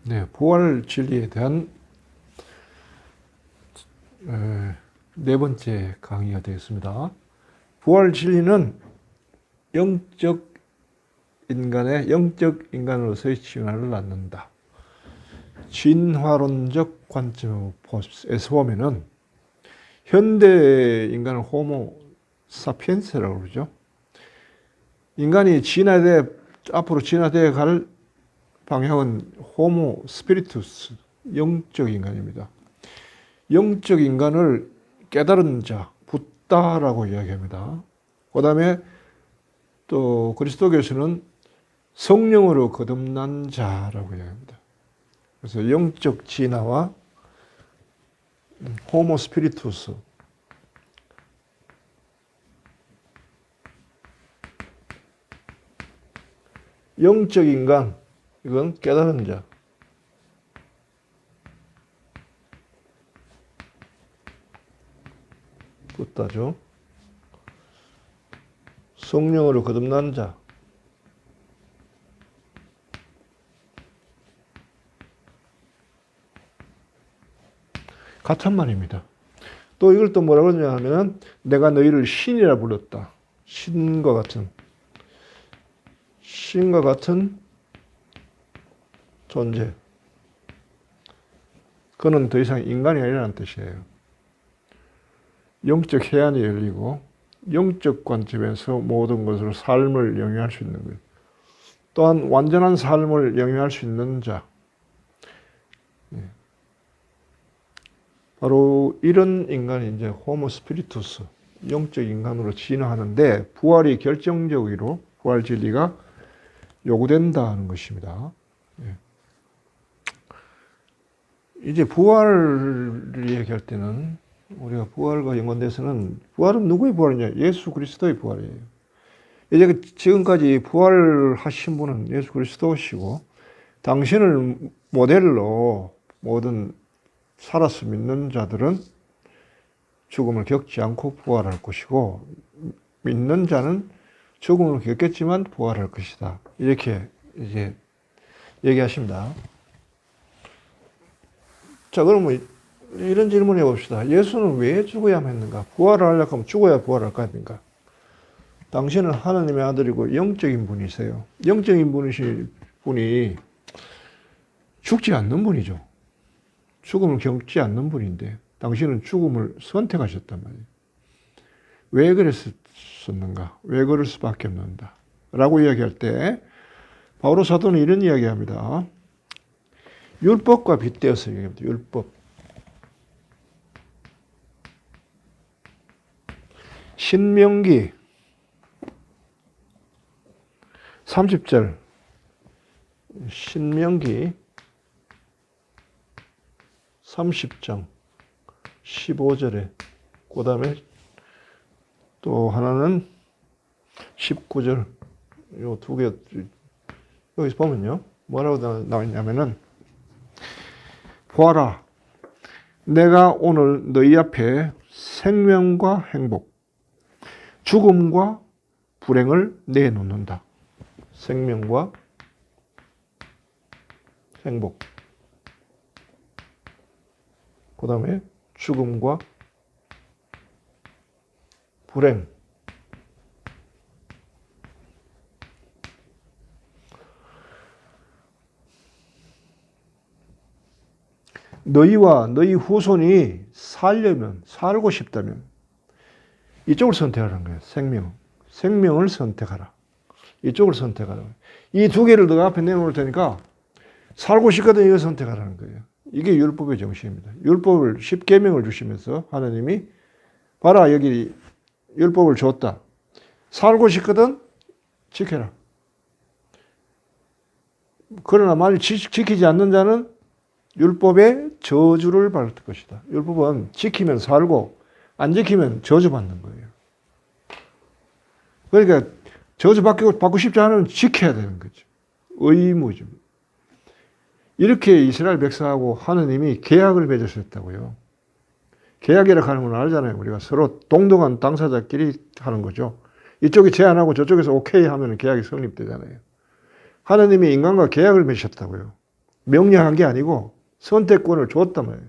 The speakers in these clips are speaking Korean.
네, 부활 진리에 대한 네 번째 강의가 되겠습니다. 부활 진리는 영적 인간으로서의 진화를 낳는다. 진화론적 관점에서 보면은 현대 인간은 호모 사피엔스라고 그러죠. 인간이 앞으로 진화되어 갈 방향은 호모 스피리투스, 영적 인간입니다. 영적 인간을 깨달은 자, 붓다라고 이야기합니다. 그 다음에 또 그리스도교에서는 성령으로 거듭난 자라고 이야기합니다. 그래서 영적 진화와 호모 스피리투스, 영적 인간, 이건 깨달은 자. 붓다죠. 성령으로 거듭난 자. 같은 말입니다. 또 이걸 또 뭐라고 하냐 하면은 내가 너희를 신이라 불렀다. 신과 같은 존재. 그는 더 이상 인간이 아니라는 뜻이에요. 영적 해안이 열리고 영적 관점에서 모든 것으로 삶을 영위할 수 있는 것. 또한 완전한 삶을 영위할 수 있는 자. 바로 이런 인간이 이제 호모 스피리투스, 영적 인간으로 진화하는데 부활이 결정적으로 부활 진리가 요구된다는 것입니다. 이제 부활을 얘기할 때는 우리가 부활과 연관돼서는 부활은 누구의 부활이냐? 예수 그리스도의 부활이에요. 이제 지금까지 부활하신 분은 예수 그리스도시고 당신을 모델로 모든 살아서 믿는 자들은 죽음을 겪지 않고 부활할 것이고 믿는 자는 죽음을 겪겠지만 부활할 것이다. 이렇게 이제 얘기하십니다. 자, 그러면 이런 질문을 해봅시다. 예수는 왜 죽어야만 했는가? 부활을 하려고 하면 죽어야 부활할 거 아닙니까? 당신은 하나님의 아들이고 영적인 분이세요. 영적인 분이 죽지 않는 분이죠. 죽음을 겪지 않는 분인데 당신은 죽음을 선택하셨단 말이에요. 왜 그랬었는가? 왜 그럴 수밖에 없는가? 라고 이야기할 때 바오로 사도는 이런 이야기합니다. 율법과 빗대어서 얘기합니다. 율법. 신명기 30절 신명기 30장 15절에 그 다음에 또 하나는 19절 요 두 개 여기서 보면요 뭐라고 나와있냐면은 보아라 내가 오늘 너희 앞에 생명과 행복 죽음과 불행을 내놓는다. 생명과 행복 그 다음에 죽음과 불행. 너희와 너희 후손이 살고 싶다면 이쪽을 선택하라는 거예요. 생명을 선택하라. 이쪽을 선택하라. 이 두 개를 너가 앞에 내놓을 테니까 살고 싶거든 이거 선택하라는 거예요. 이게 율법의 정신입니다. 율법을 10계명을 주시면서 하나님이 봐라 여기 율법을 줬다. 살고 싶거든 지켜라. 그러나 만일 지키지 않는 자는 율법의 저주를 받을 것이다. 율법은 지키면 살고 안 지키면 저주받는 거예요. 그러니까 저주받고 싶지 않으면 지켜야 되는 거죠. 의무죠. 이렇게 이스라엘 백성하고 하느님이 계약을 맺으셨다고요. 계약이라고 하는 건 알잖아요. 우리가 서로 동등한 당사자끼리 하는 거죠. 이쪽이 제안하고 저쪽에서 오케이 하면 계약이 성립되잖아요. 하느님이 인간과 계약을 맺으셨다고요. 명령한 게 아니고 선택권을 줬단 말이에요.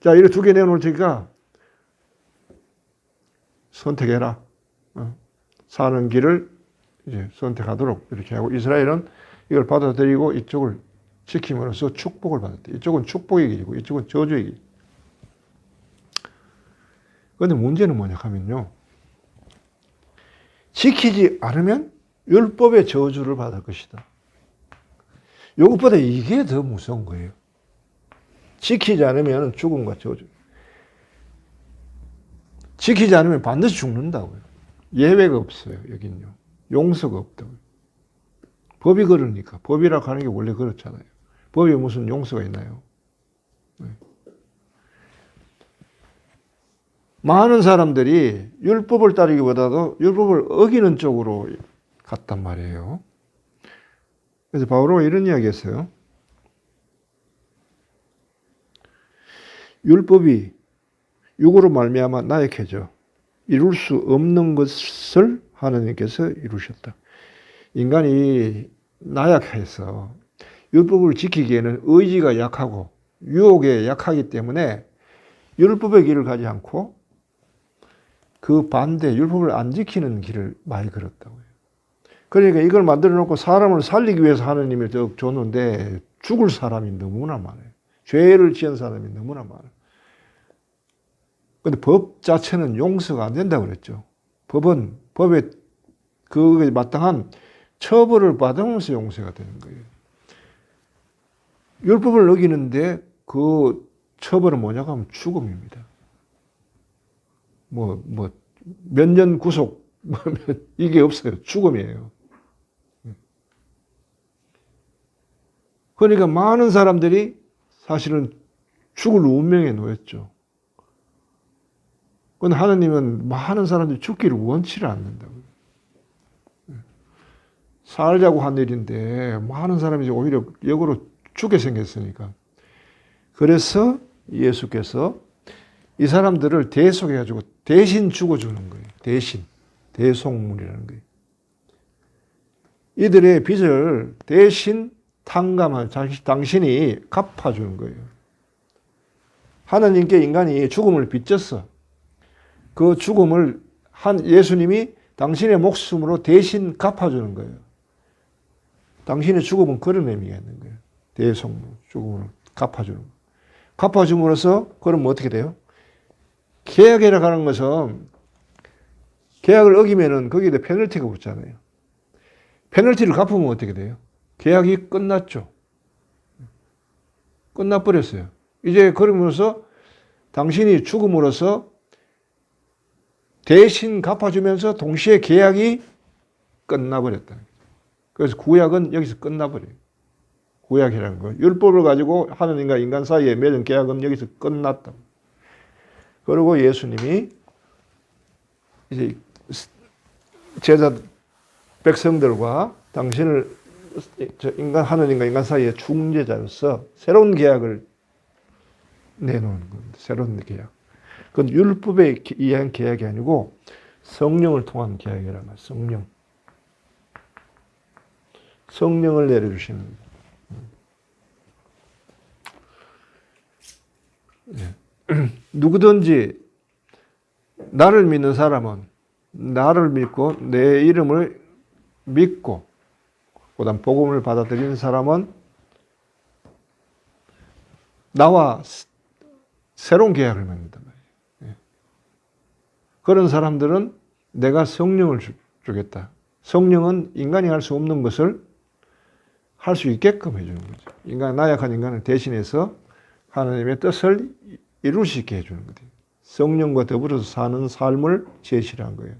자, 이렇게 두 개 내놓을 테니까 선택해라. 사는 길을 이제 선택하도록 이렇게 하고 이스라엘은 이걸 받아들이고 이쪽을 지킴으로써 축복을 받았대. 이쪽은 축복의 길이고 이쪽은 저주의 길. 그런데 문제는 뭐냐 하면요. 지키지 않으면 율법의 저주를 받을 것이다. 이것보다 이게 더 무서운 거예요. 지키지 않으면 죽음과 저주. 지키지 않으면 반드시 죽는다고요. 예외가 없어요. 여긴요. 용서가 없다고요. 법이 그러니까. 법이라고 하는 게 원래 그렇잖아요. 법에 무슨 용서가 있나요? 네. 많은 사람들이 율법을 따르기보다도 율법을 어기는 쪽으로 갔단 말이에요. 그래서 바오로가 이런 이야기 했어요. 율법이 육으로 말미암아 나약해져 이룰 수 없는 것을 하나님께서 이루셨다. 인간이 나약해서 율법을 지키기에는 의지가 약하고 유혹에 약하기 때문에 율법의 길을 가지 않고 그 반대 율법을 안 지키는 길을 많이 걸었다고요. 그러니까 이걸 만들어 놓고 사람을 살리기 위해서 하나님이 줬는데 죽을 사람이 너무나 많아요. 죄를 지은 사람이 너무나 많아요. 근데 법 자체는 용서가 안 된다고 그랬죠. 법은 법에 그에 마땅한 처벌을 받으면서 용서가 되는 거예요. 율법을 어기는데 그 처벌은 뭐냐고 하면 죽음입니다. 몇 년 구속, 이게 없어요. 죽음이에요. 그러니까 많은 사람들이 사실은 죽을 운명에 놓였죠. 그런데 하나님은 많은 사람들이 죽기를 원치를 않는다고요. 살자고 한 일인데 많은 사람이 오히려 역으로 죽게 생겼으니까. 그래서 예수께서 이 사람들을 대속해가지고 대신 죽어주는 거예요. 대신. 대속물이라는 거예요. 이들의 빚을 대신 탕감한 당신이 갚아주는 거예요. 하나님께 인간이 죽음을 빚졌어. 그 죽음을 예수님이 당신의 목숨으로 대신 갚아주는 거예요. 당신의 죽음은 그런 의미가 있는 거예요. 대속물, 죽음으로 갚아주는 거예요. 갚아줌으로써 그러면 어떻게 돼요? 계약이라고 하는 것은 계약을 어기면은 거기에 페널티가 붙잖아요. 페널티를 갚으면 어떻게 돼요? 계약이 끝났죠. 끝나버렸어요. 이제 그러면서 당신이 죽음으로써 대신 갚아주면서 동시에 계약이 끝나버렸다. 그래서 구약은 여기서 끝나버려요. 구약이라는 거. 율법을 가지고 하나님과 인간 사이에 맺은 계약은 여기서 끝났다. 그리고 예수님이 이제 제자 백성들과 당신을 하나님과 인간 사이의 중재자로서 새로운 계약을 내놓는 겁니다. 새로운 계약. 그건 율법에 의한 계약이 아니고 성령을 통한 계약이란 말이에요. 성령. 성령을 내려주시는 거예요. 누구든지 나를 믿는 사람은 나를 믿고 내 이름을 믿고 그다음 복음을 받아들이는 사람은 나와 새로운 계약을 맺는단 말이에요. 그런 사람들은 내가 성령을 주겠다. 성령은 인간이 할 수 없는 것을 할 수 있게끔 해주는 거죠. 나약한 인간을 대신해서 하나님의 뜻을 이룰 수 있게 해주는 거예요. 성령과 더불어서 사는 삶을 제시를 한 거예요.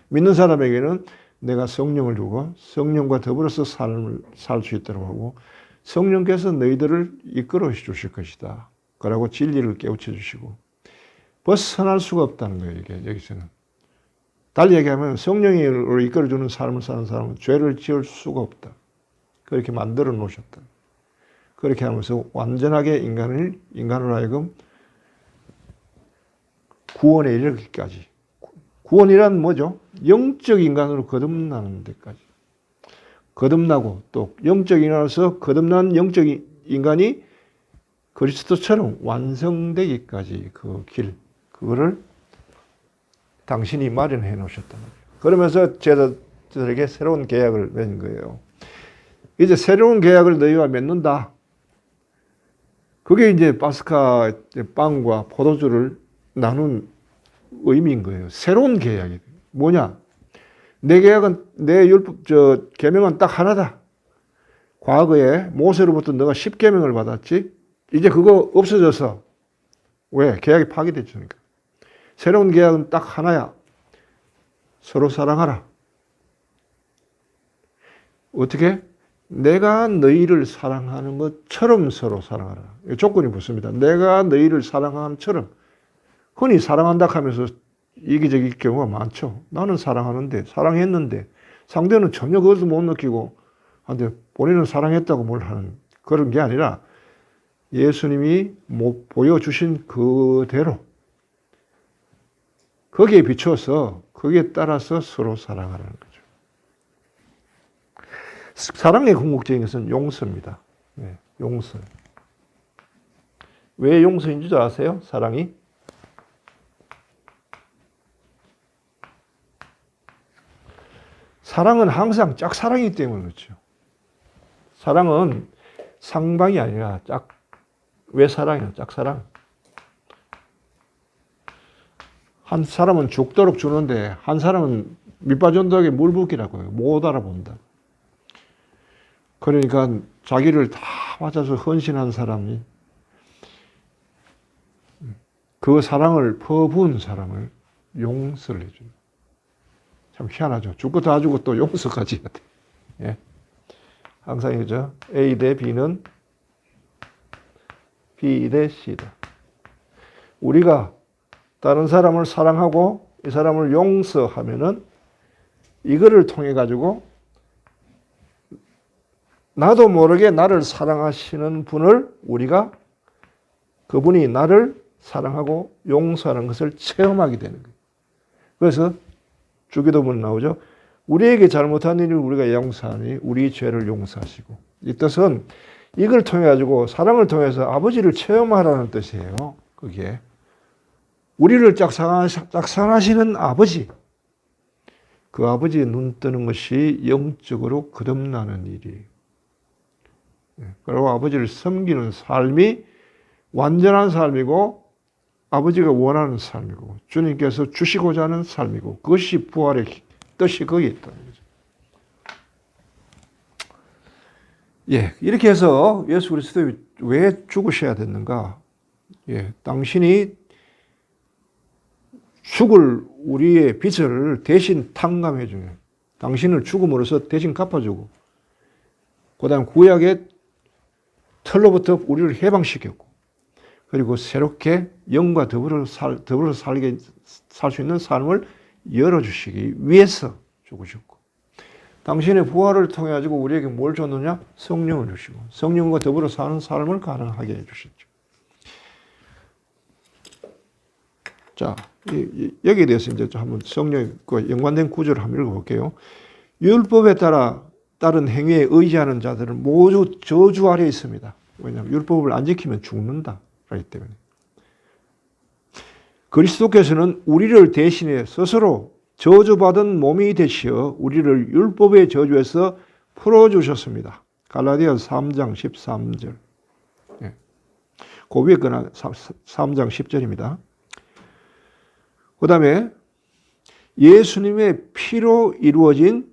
믿는 사람에게는 내가 성령을 주고 성령과 더불어서 삶을 살 수 있도록 하고 성령께서 너희들을 이끌어 주실 것이다. 그러고 진리를 깨우쳐 주시고 벗어날 수가 없다는 거예요. 이게 여기서는. 달리 얘기하면 성령으로 이끌어주는 삶을 사는 사람은 죄를 지을 수가 없다. 그렇게 만들어 놓으셨다. 그렇게 하면서 완전하게 인간으로 하여금 구원에 이르기까지. 구원이란 뭐죠? 영적 인간으로 거듭나는 데까지. 거듭나고 또 영적 인간으로서 거듭난 영적 인간이 그리스도처럼 완성되기까지 그 길, 그거를 당신이 마련해 놓으셨단 말이에요. 그러면서 제자들에게 새로운 계약을 맺은 거예요. 이제 새로운 계약을 너희와 맺는다. 그게 이제 파스카 빵과 포도주를 나눈 의미인 거예요. 새로운 계약이 뭐냐? 내 계약은 내 율법 계명은 딱 하나다. 과거에 모세로부터 너가 10계명을 받았지. 이제 그거 없어져서 왜? 계약이 파기됐으니까. 새로운 계약은 딱 하나야. 서로 사랑하라. 어떻게? 내가 너희를 사랑하는 것처럼 서로 사랑하라. 조건이 붙습니다. 내가 너희를 사랑하는 것처럼. 흔히 사랑한다 하면서 이기적일 경우가 많죠. 나는 사랑하는데, 사랑했는데, 상대는 전혀 그것도 못 느끼고, 근데 본인은 사랑했다고 뭘 하는 그런 게 아니라 예수님이 보여주신 그대로 거기에 비춰서 거기에 따라서 서로 사랑하라는 거죠. 사랑의 궁극적인 것은 용서입니다. 네, 용서. 왜 용서인 줄 아세요? 사랑이? 사랑은 항상 짝사랑이기 때문에 그렇죠. 사랑은 상방이 아니라 왜 사랑이야? 짝사랑. 한 사람은 죽도록 주는데 한 사람은 밑빠진덕에 물 붓기라고 해요. 못 알아본다. 그러니까 자기를 다 맞아서 헌신한 사람이 그 사랑을 퍼부은 사람을 용서를 해줍니다. 참 희한하죠. 줄 거 다 주고 또 용서까지 해야 돼. 예. 항상 이죠. A 대 B는 B 대 C다. 우리가 다른 사람을 사랑하고 이 사람을 용서하면은 이거를 통해 가지고 나도 모르게 나를 사랑하시는 분을 우리가 그분이 나를 사랑하고 용서하는 것을 체험하게 되는 거예요. 그래서 주기도문 나오죠. 우리에게 잘못한 일을 우리가 용서하니 우리 죄를 용서하시고. 이 뜻은 이걸 통해 가지고 사랑을 통해서 아버지를 체험하라는 뜻이에요. 그게 우리를 짝사랑하시는 아버지, 그 아버지의 눈 뜨는 것이 영적으로 거듭나는 일이에요. 그리고 아버지를 섬기는 삶이 완전한 삶이고 아버지가 원하는 삶이고 주님께서 주시고자 하는 삶이고 그것이 부활의 뜻이 거기에 있다는 거죠. 예, 이렇게 해서 예수 그리스도 왜 죽으셔야 됐는가? 예, 당신이 죽을 우리의 빚을 대신 탕감해 주는, 당신을 죽음으로써 대신 갚아주고, 그 다음 구약의 틀로부터 우리를 해방시켰고, 그리고 새롭게 영과 더불어 살 수 있는 삶을 열어주시기 위해서 죽으셨고, 당신의 부활을 통해 가지고 우리에게 뭘 줬느냐? 성령을 주시고, 성령과 더불어 사는 삶을 가능하게 해주셨죠. 자, 여기에 대해서 이제 한번 성령과 연관된 구절을 한번 읽어볼게요. 율법에 따른 행위에 의지하는 자들은 모두 저주 아래에 있습니다. 왜냐하면 율법을 안 지키면 죽는다. 그렇기 때문에. 그리스도께서는 우리를 대신해 스스로 저주받은 몸이 되시어 우리를 율법의 저주에서 풀어주셨습니다. 갈라디아서 3장 13절. 예. 그 위에 거나 3장 10절입니다. 그 다음에 예수님의 피로 이루어진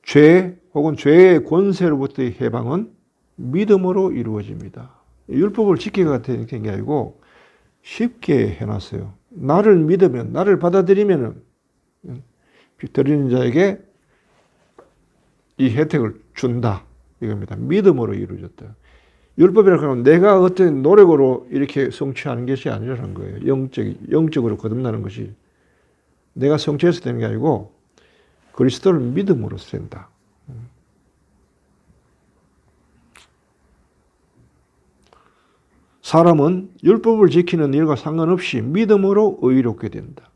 죄 혹은 죄의 권세로부터의 해방은 믿음으로 이루어집니다. 율법을 지키기가 되는 게 아니고 쉽게 해놨어요. 나를 믿으면, 나를 받아들이면 드리는 자에게 이 혜택을 준다. 이겁니다. 믿음으로 이루어졌다. 율법이라고 하면 내가 어떤 노력으로 이렇게 성취하는 것이 아니라는 거예요. 영적으로 거듭나는 것이. 내가 성취해서 되는 게 아니고 그리스도를 믿음으로 된다. 사람은 율법을 지키는 일과 상관없이 믿음으로 의롭게 된다.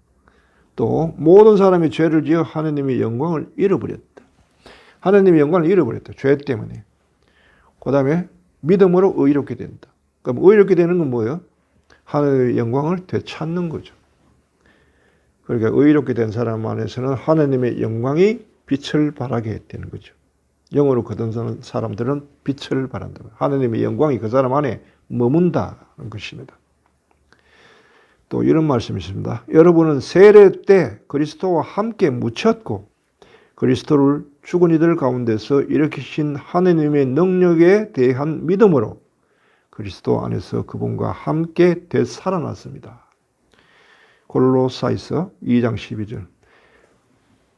또 모든 사람이 죄를 지어 하나님의 영광을 잃어버렸다. 하나님의 영광을 잃어버렸다. 죄 때문에. 그 다음에 믿음으로 의롭게 된다. 그럼 의롭게 되는 건 뭐예요? 하나님의 영광을 되찾는 거죠. 그러니까 의롭게 된 사람 안에서는 하나님의 영광이 빛을 발하게 되는 거죠. 영으로 거듭나는 사람들은 빛을 발한다. 하나님의 영광이 그 사람 안에 머문다는 것입니다. 또 이런 말씀이 있습니다. 여러분은 세례 때 그리스도와 함께 묻혔고 그리스도를 죽은 이들 가운데서 일으키신 하나님의 능력에 대한 믿음으로 그리스도 안에서 그분과 함께 되살아났습니다. 골로새서 2장 12절.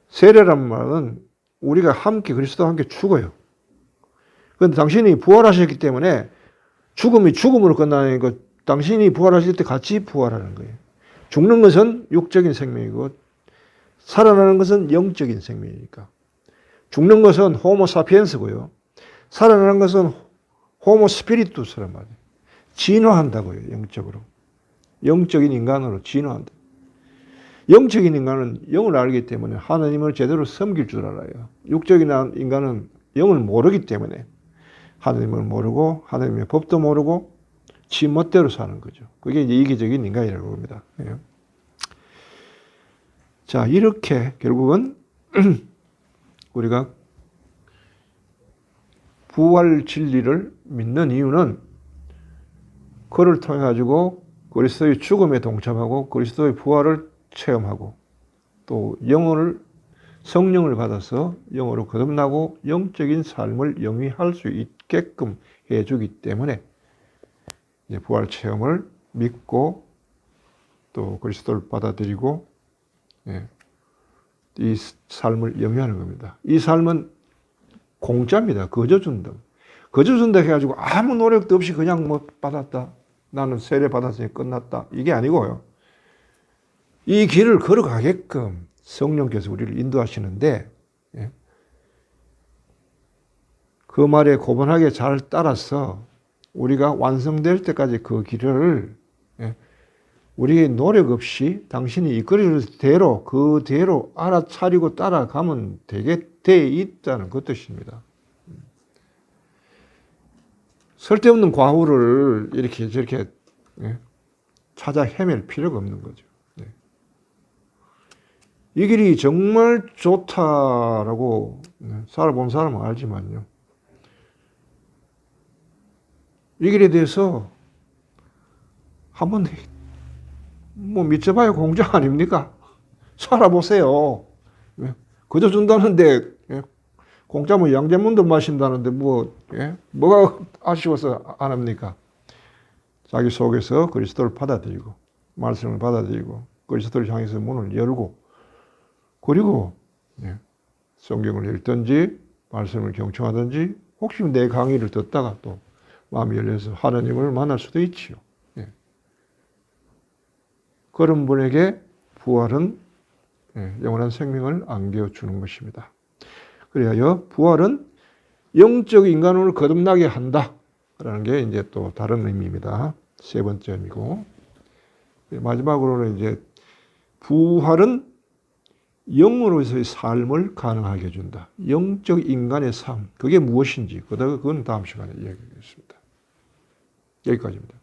세례란 말은 우리가 함께 그리스도와 함께 죽어요. 그런데 당신이 부활하셨기 때문에 죽음이 죽음으로 끝나는 것, 당신이 부활하실 때 같이 부활하는 거예요. 죽는 것은 육적인 생명이고 살아나는 것은 영적인 생명이니까. 죽는 것은 호모 사피엔스고요. 살아나는 것은 호모 스피리투스란 말이에요. 진화한다고요, 영적으로. 영적인 인간으로 진화한다. 영적인 인간은 영을 알기 때문에 하나님을 제대로 섬길 줄 알아요. 육적인 인간은 영을 모르기 때문에 하나님을 모르고 하나님의 법도 모르고 지 멋대로 사는 거죠. 그게 이제 이기적인 인간이라고 합니다. 자, 이렇게 결국은 우리가 부활 진리를 믿는 이유는 그를 통해 가지고 그리스도의 죽음에 동참하고 그리스도의 부활을 체험하고 또 성령을 받아서 영으로 거듭나고 영적인 삶을 영위할 수 있게끔 해주기 때문에 이제 부활 체험을 믿고 또 그리스도를 받아들이고 이 삶을 영위하는 겁니다. 이 삶은 공짜입니다. 거저 준다. 거저 준다 해가지고 아무 노력도 없이 그냥 뭐 받았다. 나는 세례 받았으니 끝났다. 이게 아니고요. 이 길을 걸어가게끔 성령께서 우리를 인도하시는데 그 말에 고분하게 잘 따라서 우리가 완성될 때까지 그 길을 우리의 노력 없이 당신이 이끌어줄 대로 그대로 알아차리고 따라가면 되게 돼 있다는 그 뜻입니다. 쓸데없는 과후를 이렇게 저렇게 찾아 헤맬 필요가 없는 거죠. 이 길이 정말 좋다라고 살아본 사람은 알지만요. 이 길에 대해서 한번 뭐 믿어봐야 공짜 아닙니까? 살아보세요. 그저 준다는데 공짜 뭐 양재문도 마신다는데 뭐가 아쉬워서 안 합니까? 자기 속에서 그리스도를 받아들이고 말씀을 받아들이고 그리스도를 향해서 문을 열고 그리고 성경을 읽든지 말씀을 경청하든지 혹시 내 강의를 듣다가 또 마음이 열려서 하나님을 만날 수도 있지요. 그런 분에게 부활은 영원한 생명을 안겨주는 것입니다. 그래야 부활은 영적 인간을 거듭나게 한다라는 게 이제 또 다른 의미입니다. 세 번째 의미고 마지막으로는 이제 부활은 영으로서의 삶을 가능하게 해준다. 영적 인간의 삶, 그게 무엇인지 그건 다음 시간에 이야기하겠습니다. 여기까지입니다.